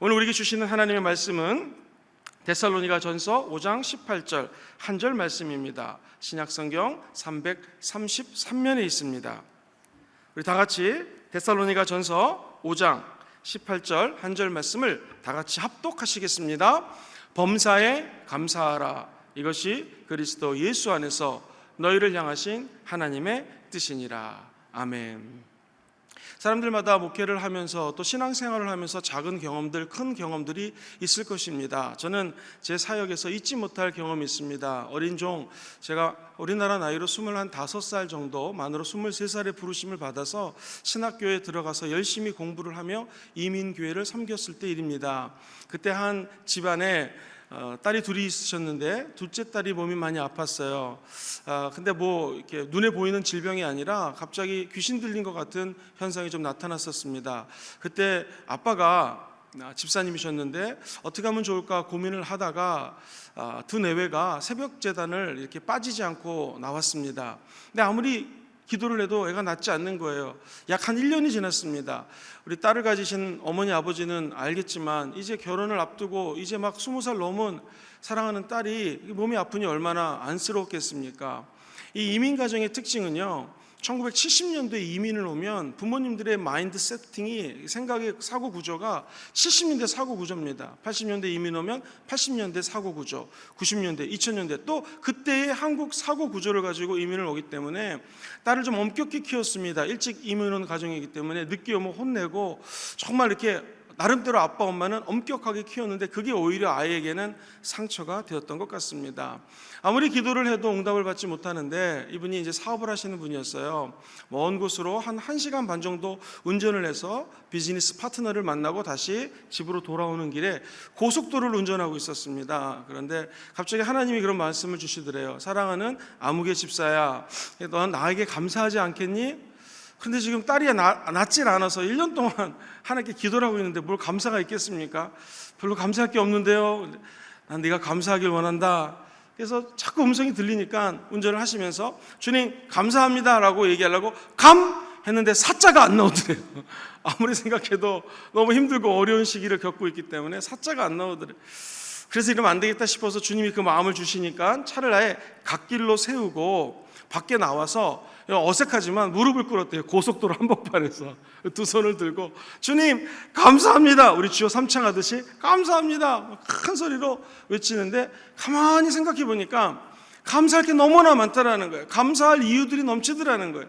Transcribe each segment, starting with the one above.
오늘 우리에게 주시는 하나님의 말씀은 데살로니가 전서 5장 18절 한 절 말씀입니다. 신약성경 333면에 있습니다. 우리 다 같이 데살로니가 전서 5장 18절 한 절 말씀을 다 같이 합독하시겠습니다. 범사에 감사하라. 이것이 그리스도 예수 안에서 너희를 향하신 하나님의 뜻이니라. 아멘. 사람들마다 목회를 하면서 또 신앙생활을 하면서 작은 경험들, 큰 경험들이 있을 것입니다. 저는 제 사역에서 잊지 못할 경험이 있습니다. 어린 종, 제가 우리나라 나이로 25살 정도, 만으로 23살의 부르심을 받아서 신학교에 들어가서 열심히 공부를 하며 이민교회를 섬겼을 때 일입니다. 그때 한 집안에 딸이 둘이 있으셨는데 둘째 딸이 몸이 많이 아팠어요. 근데 뭐 이렇게 눈에 보이는 질병이 아니라 갑자기 귀신 들린 것 같은 현상이 좀 나타났었습니다. 그때 아빠가 집사님이셨는데 어떻게 하면 좋을까 고민을 하다가 두 내외가 새벽 제단을 이렇게 빠지지 않고 나왔습니다. 근데 아무리 기도를 해도 애가 낫지 않는 거예요. 약 한 1년이 지났습니다. 우리 딸을 가지신 어머니 아버지는 알겠지만 이제 결혼을 앞두고 이제 막 20살 넘은 사랑하는 딸이 몸이 아프니 얼마나 안쓰럽겠습니까? 이 이민 가정의 특징은요, 1970년도에 이민을 오면 부모님들의 마인드 세팅이, 생각의 사고 구조가 70년대 사고 구조입니다. 80년대 이민 오면 80년대 사고 구조, 90년대, 2000년대 또 그때의 한국 사고 구조를 가지고 이민을 오기 때문에 딸을 좀 엄격히 키웠습니다. 일찍 이민 온 가정이기 때문에 늦게 오면 혼내고 정말 이렇게 나름대로 아빠 엄마는 엄격하게 키웠는데 그게 오히려 아이에게는 상처가 되었던 것 같습니다. 아무리 기도를 해도 응답을 받지 못하는데 이분이 이제 사업을 하시는 분이었어요. 먼 곳으로 한 1시간 반 정도 운전을 해서 비즈니스 파트너를 만나고 다시 집으로 돌아오는 길에 고속도로를 운전하고 있었습니다. 그런데 갑자기 하나님이 그런 말씀을 주시더래요. 사랑하는 아무개 집사야, 넌 나에게 감사하지 않겠니? 근데 지금 딸이 낫질 않아서 1년 동안 하나님께 기도를 하고 있는데 뭘 감사가 있겠습니까? 별로 감사할 게 없는데요. 난 네가 감사하길 원한다. 그래서 자꾸 음성이 들리니까 운전을 하시면서 주님 감사합니다 라고 얘기하려고 했는데 사자가 안 나오더래요. 아무리 생각해도 너무 힘들고 어려운 시기를 겪고 있기 때문에 사자가 안 나오더래요. 그래서 이러면 안 되겠다 싶어서 주님이 그 마음을 주시니까 차를 아예 갓길로 세우고 밖에 나와서 어색하지만 무릎을 꿇었대요. 고속도로 한복판에서 두 손을 들고 주님 감사합니다, 우리 주여 삼창하듯이 감사합니다 큰 소리로 외치는데 가만히 생각해 보니까 감사할 게 너무나 많다라는 거예요. 감사할 이유들이 넘치더라는 거예요.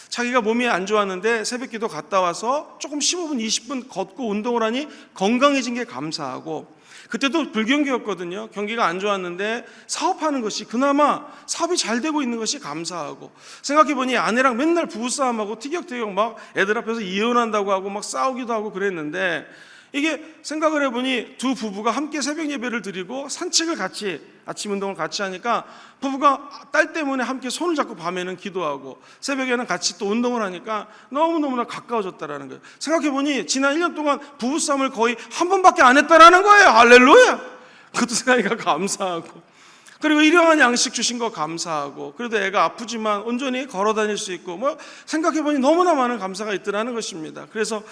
자기가 몸이 안 좋았는데 새벽기도 갔다 와서 조금 15분 20분 걷고 운동을 하니 건강해진 게 감사하고, 그때도 불경기였거든요. 경기가 안 좋았는데 사업하는 것이, 그나마 사업이 잘 되고 있는 것이 감사하고, 생각해보니 아내랑 맨날 부부싸움하고 티격태격 막 애들 앞에서 이혼한다고 하고 막 싸우기도 하고 그랬는데, 이게 생각을 해보니 두 부부가 함께 새벽 예배를 드리고 산책을 같이, 아침 운동을 같이 하니까 부부가 딸 때문에 함께 손을 잡고 밤에는 기도하고 새벽에는 같이 또 운동을 하니까 너무너무나 가까워졌다라는 거예요. 생각해보니 지난 1년 동안 부부싸움을 거의 한 번밖에 안 했다라는 거예요. 할렐루야. 그것도 생각하니까 감사하고, 그리고 일용할 양식 주신 거 감사하고, 그래도 애가 아프지만 온전히 걸어 다닐 수 있고, 뭐 생각해보니 너무나 많은 감사가 있더라는 것입니다. 그래서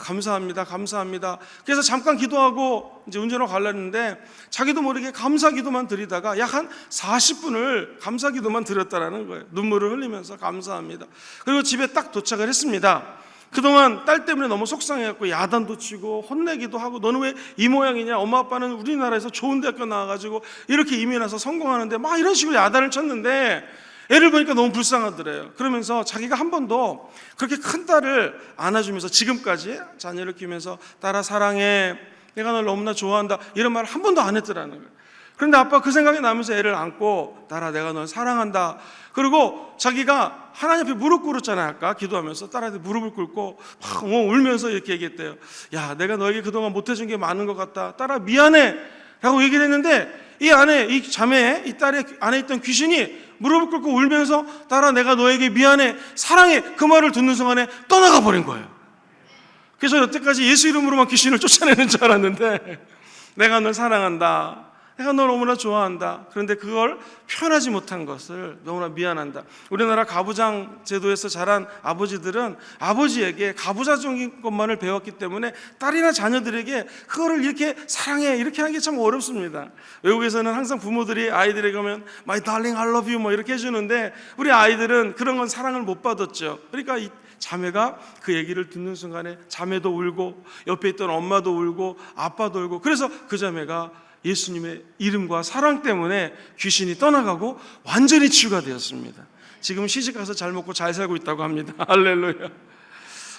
감사합니다, 감사합니다. 그래서 잠깐 기도하고 이제 운전하고 가려는데 자기도 모르게 감사 기도만 드리다가 약 한 40분을 감사 기도만 드렸다라는 거예요. 눈물을 흘리면서 감사합니다. 그리고 집에 딱 도착을 했습니다. 그동안 딸 때문에 너무 속상해갖고 야단도 치고 혼내기도 하고, 너는 왜 이 모양이냐, 엄마 아빠는 우리나라에서 좋은 대학교 나와가지고 이렇게 이민 와서 성공하는데 막 이런 식으로 야단을 쳤는데 애를 보니까 너무 불쌍하더래요. 그러면서 자기가 한 번도 그렇게 큰 딸을 안아주면서 지금까지 자녀를 키우면서 딸아 사랑해, 내가 널 너무나 좋아한다, 이런 말을 한 번도 안 했더라는 거예요. 그런데 아빠 그 생각이 나면서 애를 안고 딸아 내가 널 사랑한다, 그리고 자기가 하나님 앞에 무릎 꿇었잖아요. 아까 기도하면서 딸한테 무릎을 ቁ고 막 울면서 이렇게 얘기했대요. 야, 내가 너에게 그동안 못해준 게 많은 것 같다, 딸아 미안해 라고 얘기를 했는데, 이 안에, 이 자매에, 이 딸의 안에 있던 귀신이 무릎을 꿇고 울면서 딸아 내가 너에게 미안해, 사랑해, 그 말을 듣는 순간에 떠나가 버린 거예요. 그래서 여태까지 예수 이름으로만 귀신을 쫓아내는 줄 알았는데 내가 널 사랑한다, 내가 너 너무나 좋아한다. 그런데 그걸 표현하지 못한 것을 너무나 미안한다. 우리나라 가부장 제도에서 자란 아버지들은 아버지에게 가부장적인 것만을 배웠기 때문에 딸이나 자녀들에게 그거를 이렇게 사랑해 이렇게 하는 게 참 어렵습니다. 외국에서는 항상 부모들이 아이들에게 오면 My darling, I love you 뭐 이렇게 해주는데 우리 아이들은 그런 건 사랑을 못 받았죠. 그러니까 이 자매가 그 얘기를 듣는 순간에 자매도 울고 옆에 있던 엄마도 울고 아빠도 울고, 그래서 그 자매가 예수님의 이름과 사랑 때문에 귀신이 떠나가고 완전히 치유가 되었습니다. 지금 시집가서 잘 먹고 잘 살고 있다고 합니다. 할렐루야.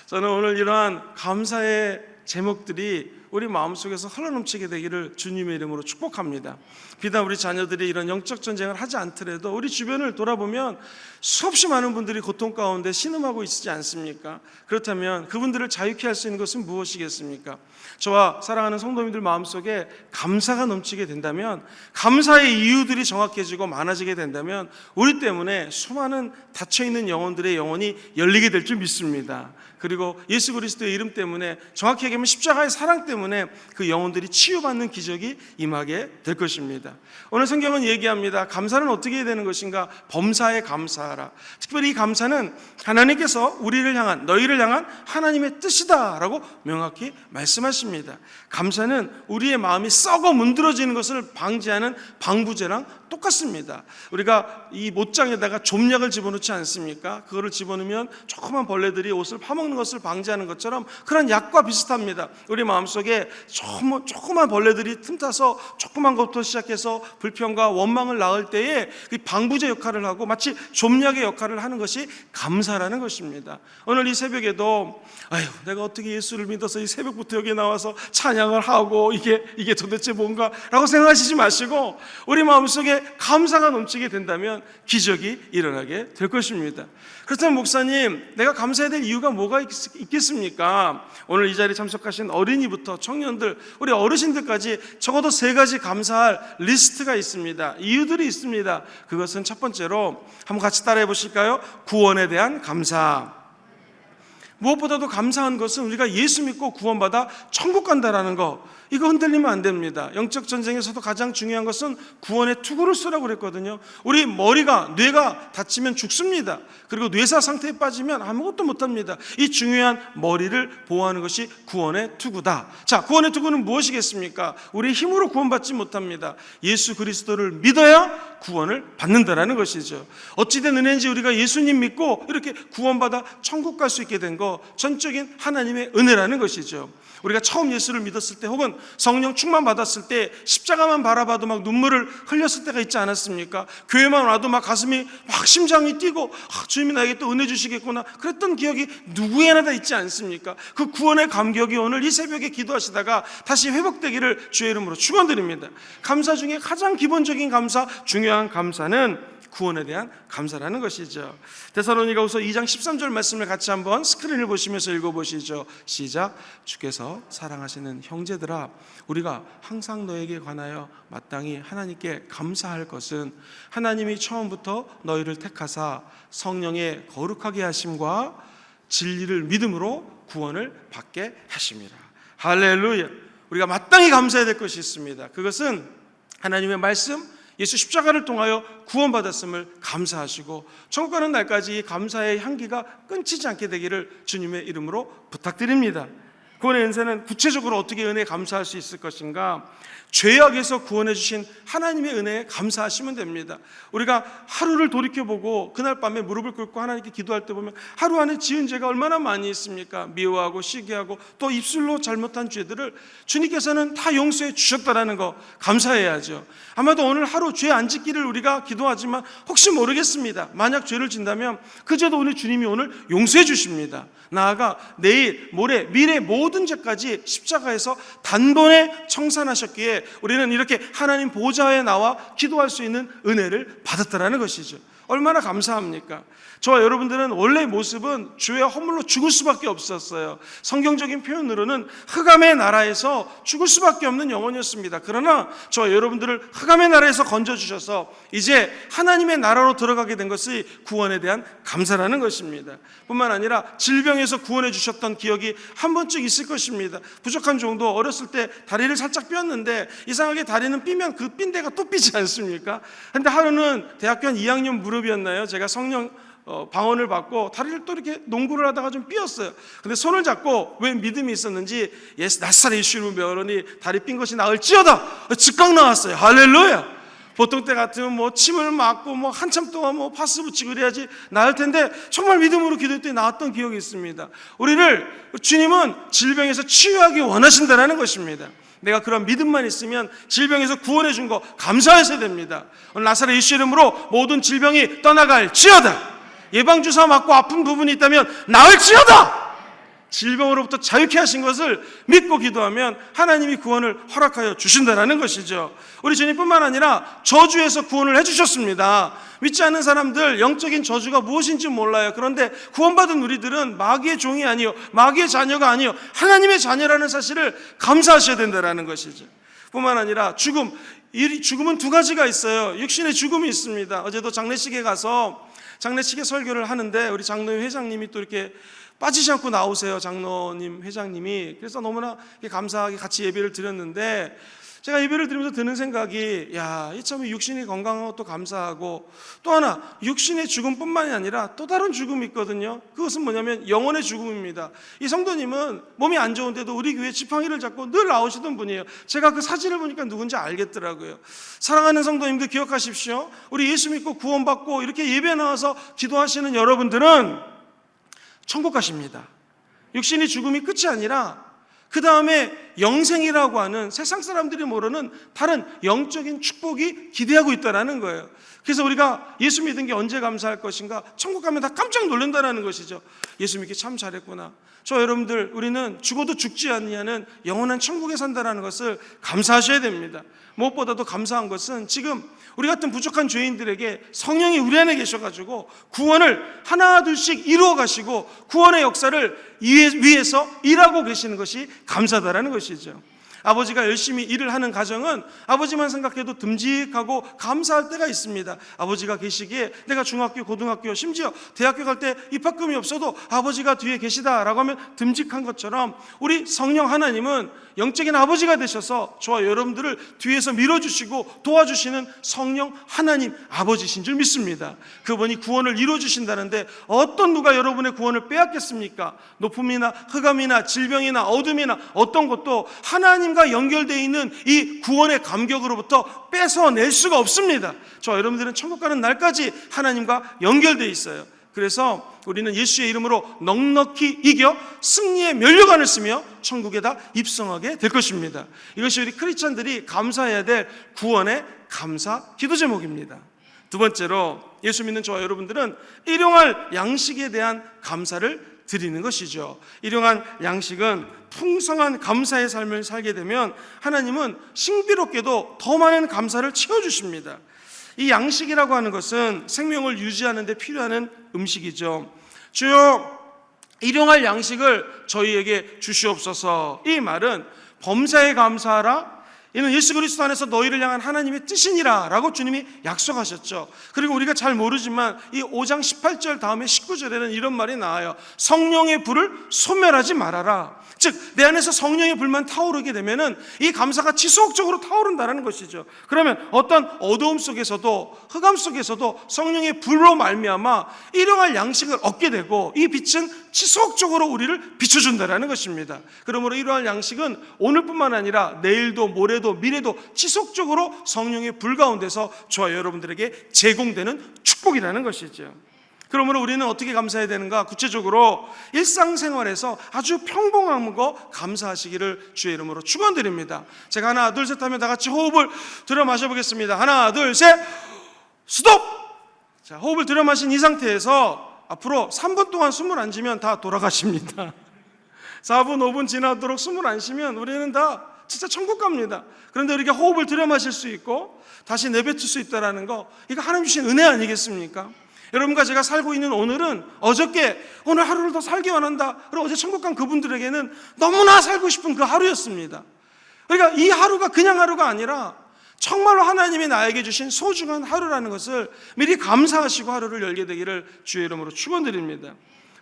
저는 오늘 이러한 감사의 제목들이 우리 마음속에서 흘러넘치게 되기를 주님의 이름으로 축복합니다. 비단 우리 자녀들이 이런 영적 전쟁을 하지 않더라도 우리 주변을 돌아보면 수없이 많은 분들이 고통 가운데 신음하고 있지 않습니까? 그렇다면 그분들을 자유케 할 수 있는 것은 무엇이겠습니까? 저와 사랑하는 성도님들 마음속에 감사가 넘치게 된다면, 감사의 이유들이 정확해지고 많아지게 된다면 우리 때문에 수많은 닫혀있는 영혼들의 영혼이 열리게 될 줄 믿습니다. 그리고 예수 그리스도의 이름 때문에, 정확히 얘기하면 십자가의 사랑 때문에 그 영혼들이 치유받는 기적이 임하게 될 것입니다. 오늘 성경은 얘기합니다. 감사는 어떻게 해야 되는 것인가? 범사에 감사하라. 특별히 이 감사는 하나님께서 우리를 향한, 너희를 향한 하나님의 뜻이다 라고 명확히 말씀하십니다. 감사는 우리의 마음이 썩어 문드러지는 것을 방지하는 방부제랑 똑같습니다. 우리가 이 못장에다가 좀약을 집어넣지 않습니까? 그거를 집어넣으면 조그만 벌레들이 옷을 파먹는 것을 방지하는 것처럼 그런 약과 비슷합니다. 우리 마음속에 조그만 벌레들이 틈타서 조그만 것부터 시작해서 불평과 원망을 낳을 때에 그 방부제 역할을 하고 마치 좀약의 역할을 하는 것이 감사라는 것입니다. 오늘 이 새벽에도 내가 어떻게 예수를 믿어서 이 새벽부터 여기 나와서 찬양을 하고 이게 도대체 뭔가 라고 생각하시지 마시고 우리 마음속에 감사가 넘치게 된다면 기적이 일어나게 될 것입니다. 그렇다면 목사님, 내가 감사해야 될 이유가 뭐가 있겠습니까? 오늘 이 자리에 참석하신 어린이부터 청년들, 우리 어르신들까지 적어도 3가지 감사할 리스트가 있습니다. 이유들이 있습니다. 그것은 첫 번째로 한번 같이 따라해 보실까요? 구원에 대한 감사. 무엇보다도 감사한 것은 우리가 예수 믿고 구원받아 천국 간다라는 거, 이거 흔들리면 안 됩니다. 영적 전쟁에서도 가장 중요한 것은 구원의 투구를 쓰라고 그랬거든요. 우리 머리가, 뇌가 다치면 죽습니다. 그리고 뇌사 상태에 빠지면 아무것도 못합니다. 이 중요한 머리를 보호하는 것이 구원의 투구다. 자, 구원의 투구는 무엇이겠습니까? 우리 힘으로 구원받지 못합니다. 예수 그리스도를 믿어야 구원을 받는다라는 것이죠. 어찌된 은혜인지 우리가 예수님 믿고 이렇게 구원받아 천국 갈 수 있게 된 거, 전적인 하나님의 은혜라는 것이죠. 우리가 처음 예수를 믿었을 때 혹은 성령 충만 받았을 때 십자가만 바라봐도 막 눈물을 흘렸을 때가 있지 않았습니까? 교회만 와도 막 가슴이 막 심장이 뛰고 주님이 나에게 또 은혜 주시겠구나 그랬던 기억이 누구에나 다 있지 않습니까? 그 구원의 감격이 오늘 이 새벽에 기도하시다가 다시 회복되기를 주의 이름으로 축원드립니다. 감사 중에 가장 기본적인 감사, 중요한 감사는 구원에 대한 감사라는 것이죠. 데살로니가후서 2장 13절 말씀을 같이 한번 스크린을 보시면서 읽어보시죠. 시작. 주께서 사랑하시는 형제들아, 우리가 항상 너에게 관하여 마땅히 하나님께 감사할 것은 하나님이 처음부터 너희를 택하사 성령의 거룩하게 하심과 진리를 믿음으로 구원을 받게 하심이라. 할렐루야. 우리가 마땅히 감사해야 될 것이 있습니다. 그것은 하나님의 말씀, 예수 십자가를 통하여 구원받았음을 감사하시고 천국 가는 날까지 감사의 향기가 끊기지 않게 되기를 주님의 이름으로 부탁드립니다. 구원의 은혜는 구체적으로 어떻게 은혜에 감사할 수 있을 것인가? 죄악에서 구원해 주신 하나님의 은혜에 감사하시면 됩니다. 우리가 하루를 돌이켜보고 그날 밤에 무릎을 꿇고 하나님께 기도할 때 보면 하루 안에 지은 죄가 얼마나 많이 있습니까? 미워하고 시기하고 또 입술로 잘못한 죄들을 주님께서는 다 용서해 주셨다라는 거 감사해야죠. 아마도 오늘 하루 죄 안 짓기를 우리가 기도하지만 혹시 모르겠습니다. 만약 죄를 진다면 그 죄도 오늘 주님이 오늘 용서해 주십니다. 나아가 내일, 모레, 미래 모든 죄까지 십자가에서 단번에 청산하셨기에 우리는 이렇게 하나님 보좌에 나와 기도할 수 있는 은혜를 받았다라는 것이죠. 얼마나 감사합니까? 저와 여러분들은 원래 모습은 죄와 허물로 죽을 수밖에 없었어요. 성경적인 표현으로는 흑암의 나라에서 죽을 수밖에 없는 영혼이었습니다. 그러나 저와 여러분들을 흑암의 나라에서 건져주셔서 이제 하나님의 나라로 들어가게 된 것이 구원에 대한 감사라는 것입니다. 뿐만 아니라 질병에서 구원해 주셨던 기억이 한 번쯤 있을 것입니다. 부족한 정도 어렸을 때 다리를 살짝 삐었는데 이상하게 다리는 삐면 그 삔데가 또 삐지 않습니까? 근데 하루는 대학교 한 2학년 무렵이었나요? 제가 성령 방언을 받고 다리를 또 이렇게 농구를 하다가 좀 삐었어요. 근데 손을 잡고 왜 믿음이 있었는지 나사렛 예수를 명하노니 다리 삔 것이 나을지어다 즉각 나왔어요. 할렐루야. 보통 때 같으면 뭐 침을 맞고 뭐 한참 동안 뭐 파스 붙이고 그래야지 나을 텐데 정말 믿음으로 기도했더니 나았던 기억이 있습니다. 우리를 주님은 질병에서 치유하기 원하신다는 것입니다. 내가 그런 믿음만 있으면 질병에서 구원해 준 거 감사하셔야 됩니다. 오늘 나사렛 예수 이름으로 모든 질병이 떠나갈지어다. 예방주사 맞고 아픈 부분이 있다면 나을지어다. 질병으로부터 자유케 하신 것을 믿고 기도하면 하나님이 구원을 허락하여 주신다는 것이죠. 우리 주님뿐만 아니라 저주에서 구원을 해주셨습니다. 믿지 않는 사람들 영적인 저주가 무엇인지 몰라요. 그런데 구원받은 우리들은 마귀의 종이 아니요 마귀의 자녀가 아니요 하나님의 자녀라는 사실을 감사하셔야 된다는 것이죠. 뿐만 아니라 죽음은 두 가지가 있어요. 육신의 죽음이 있습니다. 어제도 장례식에 가서 장례식에 설교를 하는데 우리 장로님 회장님이 또 이렇게 빠지지 않고 나오세요. 장로님 회장님이. 그래서 너무나 감사하게 같이 예배를 드렸는데 제가 예배를 드리면서 드는 생각이 참 육신이 건강한 것도 감사하고 또 하나 육신의 죽음뿐만이 아니라 또 다른 죽음이 있거든요. 그것은 뭐냐면 영혼의 죽음입니다. 이 성도님은 몸이 안 좋은데도 우리 교회 지팡이를 잡고 늘 나오시던 분이에요. 제가 그 사진을 보니까 누군지 알겠더라고요. 사랑하는 성도님들 기억하십시오. 우리 예수 믿고 구원받고 이렇게 예배 나와서 기도하시는 여러분들은 천국 가십니다. 육신의 죽음이 끝이 아니라 그 다음에 영생이라고 하는 세상 사람들이 모르는 다른 영적인 축복이 기대하고 있다는 거예요. 그래서 우리가 예수 믿은 게 언제 감사할 것인가? 천국 가면 다 깜짝 놀란다는 것이죠. 예수 믿기 참 잘했구나. 저 여러분들 우리는 죽어도 죽지 아니하는 영원한 천국에 산다는 것을 감사하셔야 됩니다. 무엇보다도 감사한 것은 지금 우리 같은 부족한 죄인들에게 성령이 우리 안에 계셔가지고 구원을 하나 둘씩 이루어 가시고 구원의 역사를 위해서 일하고 계시는 것이 감사하다는 것이죠. 아버지가 열심히 일을 하는 가정은 아버지만 생각해도 듬직하고 감사할 때가 있습니다. 아버지가 계시기에 내가 중학교, 고등학교, 심지어 대학교 갈 때 입학금이 없어도 아버지가 뒤에 계시다라고 하면 듬직한 것처럼 우리 성령 하나님은 영적인 아버지가 되셔서 저와 여러분들을 뒤에서 밀어주시고 도와주시는 성령 하나님 아버지신 줄 믿습니다. 그분이 구원을 이루어주신다는데 어떤 누가 여러분의 구원을 빼앗겠습니까? 높음이나 흑암이나 질병이나 어둠이나 어떤 것도 하나님과 연결되어 있는 이 구원의 감격으로부터 뺏어낼 수가 없습니다. 저와 여러분들은 천국 가는 날까지 하나님과 연결되어 있어요. 그래서 우리는 예수의 이름으로 넉넉히 이겨 승리의 면류관을 쓰며 천국에다 입성하게 될 것입니다. 이것이 우리 크리스찬들이 감사해야 될 구원의 감사 기도 제목입니다. 두 번째로 예수 믿는 저와 여러분들은 일용할 양식에 대한 감사를 드리는 것이죠. 일용할 양식은 풍성한 감사의 삶을 살게 되면 하나님은 신비롭게도 더 많은 감사를 채워주십니다. 이 양식이라고 하는 것은 생명을 유지하는 데 필요한 음식이죠. 주여 일용할 양식을 저희에게 주시옵소서. 이 말은 범사에 감사하라, 이는 예수 그리스도 안에서 너희를 향한 하나님의 뜻이니라 라고 주님이 약속하셨죠. 그리고 우리가 잘 모르지만 이 5장 18절 다음에 19절에는 이런 말이 나와요. 성령의 불을 소멸하지 말아라. 즉 내 안에서 성령의 불만 타오르게 되면은 이 감사가 지속적으로 타오른다는 것이죠. 그러면 어떤 어두움 속에서도 흑암 속에서도 성령의 불로 말미암아 일용할 양식을 얻게 되고 이 빛은 지속적으로 우리를 비춰준다는 것입니다. 그러므로 일용할 양식은 오늘뿐만 아니라 내일도 모레도 미래도 지속적으로 성령의 불 가운데서 저와 여러분들에게 제공되는 축복이라는 것이죠. 그러므로 우리는 어떻게 감사해야 되는가? 구체적으로 일상생활에서 아주 평범한 거 감사하시기를 주의 이름으로 축원드립니다. 제가 하나 둘 셋 하면 다 같이 호흡을 들여 마셔보겠습니다. 하나 둘 셋 스톱! 자, 호흡을 들여 마신 이 상태에서 앞으로 3분 동안 숨을 안 쉬면 다 돌아가십니다. 4분 5분 지나도록 숨을 안 쉬면 우리는 다 진짜 천국 갑니다. 그런데 우리가 호흡을 들여 마실 수 있고 다시 내뱉을 수 있다는 거, 이거 하나님 주신 은혜 아니겠습니까? 여러분과 제가 살고 있는 오늘은 어저께 오늘 하루를 더 살기 원한다, 그리고 어제 천국 간 그분들에게는 너무나 살고 싶은 그 하루였습니다. 그러니까 이 하루가 그냥 하루가 아니라 정말로 하나님이 나에게 주신 소중한 하루라는 것을 미리 감사하시고 하루를 열게 되기를 주의 이름으로 축원드립니다.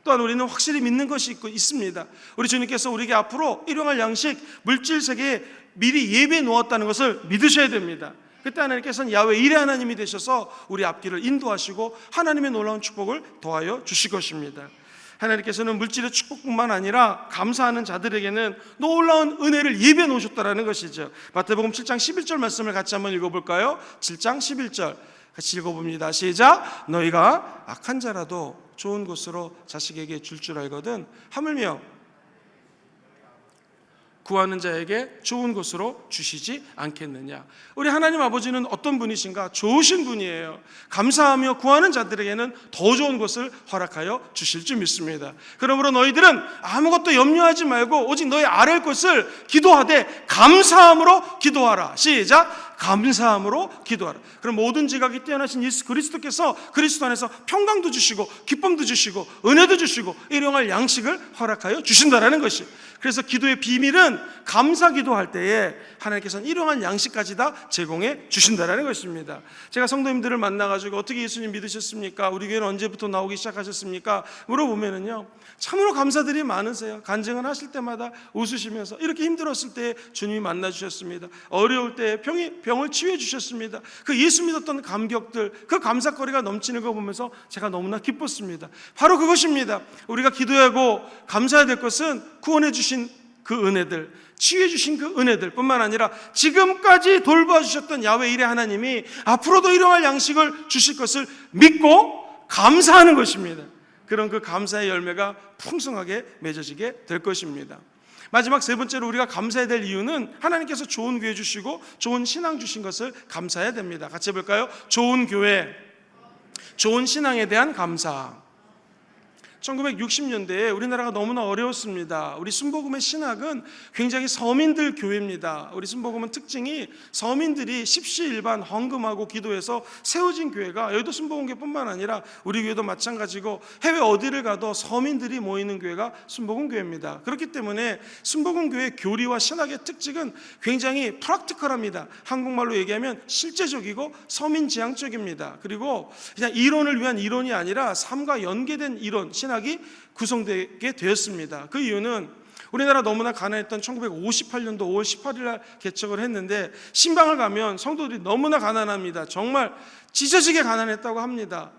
또한 우리는 확실히 믿는 것이 있습니다. 우리 주님께서 우리에게 앞으로 일용할 양식, 물질 세계에 미리 예비해 놓았다는 것을 믿으셔야 됩니다. 그때 하나님께서는 야훼 일의 하나님이 되셔서 우리 앞길을 인도하시고 하나님의 놀라운 축복을 더하여 주실 것입니다. 하나님께서는 물질의 축복뿐만 아니라 감사하는 자들에게는 놀라운 은혜를 예비해 놓으셨다는 것이죠. 마태복음 7장 11절 말씀을 같이 한번 읽어볼까요? 7장 11절 같이 읽어봅니다. 시작. 너희가 악한 자라도 좋은 곳으로 자식에게 줄 알거든 하물며 구하는 자에게 좋은 곳으로 주시지 않겠느냐. 우리 하나님 아버지는 어떤 분이신가? 좋으신 분이에요. 감사하며 구하는 자들에게는 더 좋은 것을 허락하여 주실 줄 믿습니다. 그러므로 너희들은 아무것도 염려하지 말고 오직 너희 아랠 것을 기도하되 감사함으로 기도하라. 시작. 감사함으로 기도하라. 그럼 모든 지각이 뛰어나신 예수 그리스도께서 그리스도 안에서 평강도 주시고 기쁨도 주시고 은혜도 주시고 일용할 양식을 허락하여 주신다라는 것이. 그래서 기도의 비밀은 감사 기도할 때에 하나님께서는 일용할 양식까지 다 제공해 주신다라는 것입니다. 제가 성도님들을 만나가지고 어떻게 예수님 믿으셨습니까? 우리 교회는 언제부터 나오기 시작하셨습니까? 물어보면은요, 참으로 감사들이 많으세요. 간증을 하실 때마다 웃으시면서 이렇게 힘들었을 때 주님이 만나 주셨습니다. 어려울 때 병을 치유해 주셨습니다. 그 예수 믿었던 감격들, 그 감사거리가 넘치는 거 보면서 제가 너무나 기뻤습니다. 바로 그것입니다. 우리가 기도하고 감사해야 될 것은 구원해 주신 그 은혜들, 치유해 주신 그 은혜들 뿐만 아니라 지금까지 돌봐주셨던 야훼 일의 하나님이 앞으로도 일용할 양식을 주실 것을 믿고 감사하는 것입니다. 그런 그 감사의 열매가 풍성하게 맺어지게 될 것입니다. 마지막 세 번째로 우리가 감사해야 될 이유는 하나님께서 좋은 교회 주시고 좋은 신앙 주신 것을 감사해야 됩니다. 같이 해볼까요? 좋은 교회, 좋은 신앙에 대한 감사. 1960년대에 우리나라가 너무나 어려웠습니다. 우리 순복음의 신학은 굉장히 서민들 교회입니다. 우리 순복음은 특징이 서민들이 십시일반 헌금하고 기도해서 세워진 교회가 여의도 순복음교회뿐만 아니라 우리 교회도 마찬가지고 해외 어디를 가도 서민들이 모이는 교회가 순복음교회입니다. 그렇기 때문에 순복음교회의 교리와 신학의 특징은 굉장히 프랙티컬합니다. 한국말로 얘기하면 실제적이고 서민지향적입니다. 그리고 그냥 이론을 위한 이론이 아니라 삶과 연계된 이론, 신학이 구성되게 되었습니다. 그 이유는 우리나라 너무나 가난했던 1958년도 5월 18일 날 개척을 했는데 신방을 가면 성도들이 너무나 가난합니다. 정말 찢어지게 가난했다고 합니다.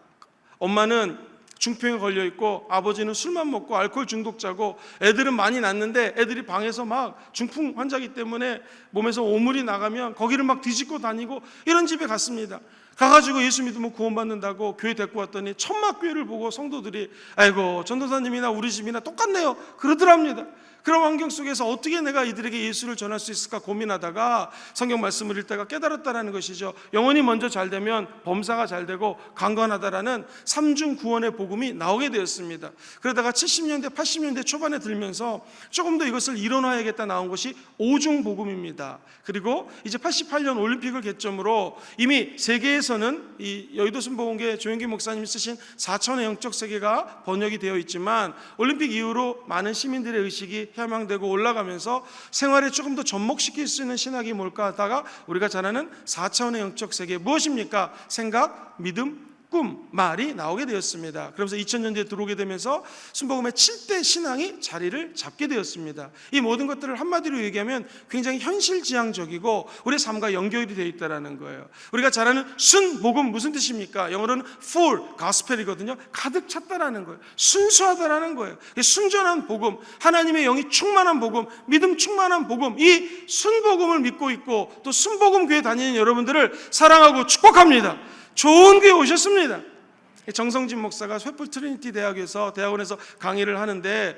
엄마는 중풍에 걸려 있고 아버지는 술만 먹고 알코올 중독자고 애들은 많이 낳는데 애들이 방에서 막 중풍 환자이기 때문에 몸에서 오물이 나가면 거기를 막 뒤집고 다니고 이런 집에 갔습니다. 가가지고 예수 믿으면 구원받는다고 교회 데리고 왔더니 천막교회를 보고 성도들이 아이고 전도사님이나 우리 집이나 똑같네요 그러더랍니다. 그런 환경 속에서 어떻게 내가 이들에게 예수를 전할 수 있을까 고민하다가 성경 말씀을 읽다가 깨달았다는 것이죠. 영혼이 먼저 잘 되면 범사가 잘 되고 강건하다라는 삼중 구원의 복음이 나오게 되었습니다. 그러다가 70년대 80년대 초반에 들면서 조금 더 이것을 이론화해야겠다 나온 것이 오중 복음입니다. 그리고 이제 88년 올림픽을 개점으로 이미 세계에서는 이 여의도 순복음교회 조영기 목사님이 쓰신 4천의 영적 세계가 번역이 되어 있지만 올림픽 이후로 많은 시민들의 의식이 향망되고 올라가면서 생활에 조금 더 접목시킬 수 있는 신학이 뭘까 하다가 우리가 잘 아는 4차원의 영적 세계 무엇입니까? 생각, 믿음, 꿈, 말이 나오게 되었습니다. 그러면서 2000년대에 들어오게 되면서 순복음의 7대 신앙이 자리를 잡게 되었습니다. 이 모든 것들을 한마디로 얘기하면 굉장히 현실지향적이고 우리의 삶과 연결이 되어 있다는 거예요. 우리가 잘 아는 순복음 무슨 뜻입니까? 영어로는 full, gospel이거든요. 가득 찼다라는 거예요. 순수하다라는 거예요. 순전한 복음, 하나님의 영이 충만한 복음, 믿음 충만한 복음, 이 순복음을 믿고 있고 또 순복음 교회 다니는 여러분들을 사랑하고 축복합니다. 좋은 교회 오셨습니다. 정성진 목사가 횃불 트리니티 대학원에서 강의를 하는데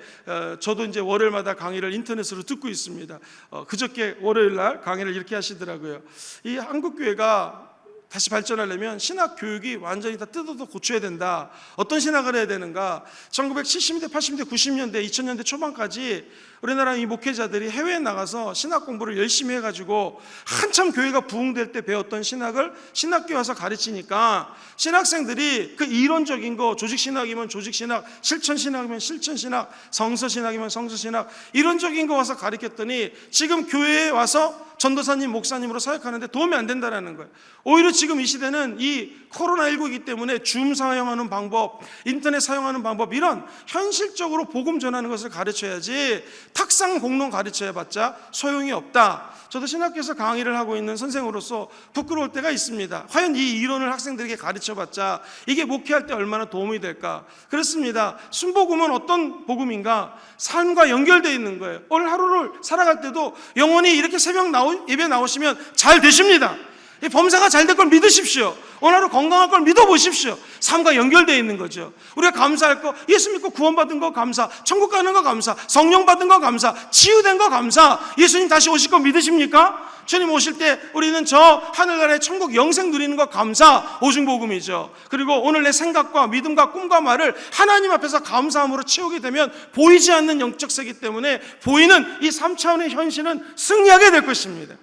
저도 이제 월요일마다 강의를 인터넷으로 듣고 있습니다. 그저께 월요일 날 강의를 이렇게 하시더라고요. 이 한국 교회가 다시 발전하려면 신학 교육이 완전히 다 뜯어서 고쳐야 된다. 어떤 신학을 해야 되는가? 1970년대, 80년대, 90년대, 2000년대 초반까지 우리나라 이 목회자들이 해외에 나가서 신학 공부를 열심히 해가지고 한참 교회가 부흥될 때 배웠던 신학을 신학교에 와서 가르치니까 신학생들이 그 이론적인 거, 조직신학이면 조직신학, 실천신학이면 실천신학, 성서신학이면 성서신학, 이론적인 거 와서 가르쳤더니 지금 교회에 와서 전도사님, 목사님으로 사역하는데 도움이 안 된다는 거예요. 오히려 지금 이 시대는 이 코로나19이기 때문에 줌 사용하는 방법, 인터넷 사용하는 방법, 이런 현실적으로 복음 전하는 것을 가르쳐야지 탁상 공론 가르쳐봤자 소용이 없다. 저도 신학교에서 강의를 하고 있는 선생으로서 부끄러울 때가 있습니다. 과연 이 이론을 학생들에게 가르쳐봤자 이게 목회할 때 얼마나 도움이 될까? 그렇습니다. 순복음은 어떤 복음인가? 삶과 연결되어 있는 거예요. 오늘 하루를 살아갈 때도 영원히 이렇게 새벽 예배 나오시면 잘 되십니다. 이 범사가 잘 될 걸 믿으십시오. 오늘 하루 건강할 걸 믿어보십시오. 삶과 연결되어 있는 거죠. 우리가 감사할 거, 예수 믿고 구원받은 거 감사, 천국 가는 거 감사, 성령 받은 거 감사, 치유된 거 감사. 예수님 다시 오실 거 믿으십니까? 주님 오실 때 우리는 저 하늘나라의 천국 영생 누리는 거 감사, 오중복음이죠. 그리고 오늘 내 생각과 믿음과 꿈과 말을 하나님 앞에서 감사함으로 채우게 되면 보이지 않는 영적 세계 때문에 보이는 이 3차원의 현실은 승리하게 될 것입니다.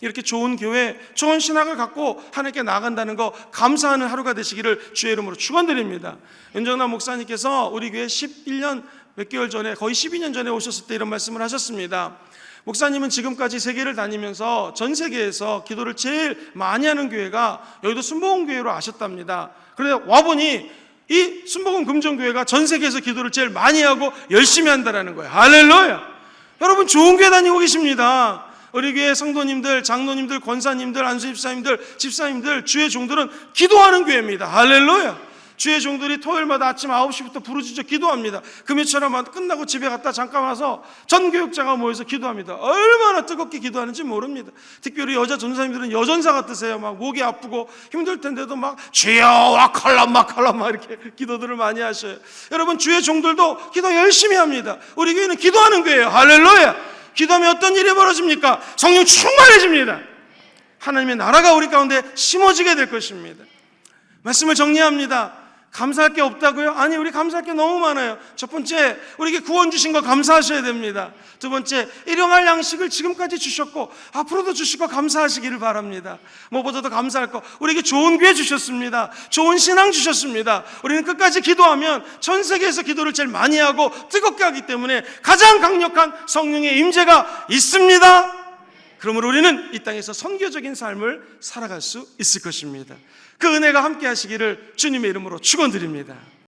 이렇게 좋은 교회, 좋은 신학을 갖고 하나님께 나아간다는 거 감사하는 하루가 되시기를 주의 이름으로 축원드립니다. 윤정남 목사님께서 우리 교회 11년 몇 개월 전에, 거의 12년 전에 오셨을 때 이런 말씀을 하셨습니다. 목사님은 지금까지 세계를 다니면서 전 세계에서 기도를 제일 많이 하는 교회가 여의도 순복음교회로 아셨답니다. 그런데 와보니 이 순복음 금정교회가 전 세계에서 기도를 제일 많이 하고 열심히 한다는 거예요. 할렐루야! 여러분 좋은 교회 다니고 계십니다. 우리 교회 성도님들, 장로님들, 권사님들, 안수집사님들, 집사님들, 주의 종들은 기도하는 교회입니다. 할렐루야! 주의 종들이 토요일마다 아침 9시부터 부르짖어 기도합니다. 금요일처럼 끝나고 집에 갔다 잠깐 와서 전 교육자가 모여서 기도합니다. 얼마나 뜨겁게 기도하는지 모릅니다. 특별히 여자 전사님들은 여전사 같으세요. 막 목이 아프고 힘들 텐데도 막 주여 와칼람 마칼람 막 이렇게 기도들을 많이 하셔요. 여러분 주의 종들도 기도 열심히 합니다. 우리 교회는 기도하는 교회예요. 할렐루야! 기도하면 어떤 일이 벌어집니까? 성령 충만해집니다. 하나님의 나라가 우리 가운데 심어지게 될 것입니다. 말씀을 정리합니다. 감사할 게 없다고요? 아니, 우리 감사할 게 너무 많아요. 첫 번째, 우리에게 구원 주신 거 감사하셔야 됩니다. 두 번째, 일용할 양식을 지금까지 주셨고 앞으로도 주실 거 감사하시기를 바랍니다. 무엇보다도 감사할 거, 우리에게 좋은 교회 주셨습니다. 좋은 신앙 주셨습니다. 우리는 끝까지 기도하면 전 세계에서 기도를 제일 많이 하고 뜨겁게 하기 때문에 가장 강력한 성령의 임재가 있습니다. 그러므로 우리는 이 땅에서 선교적인 삶을 살아갈 수 있을 것입니다. 그 은혜가 함께 하시기를 주님의 이름으로 축원드립니다.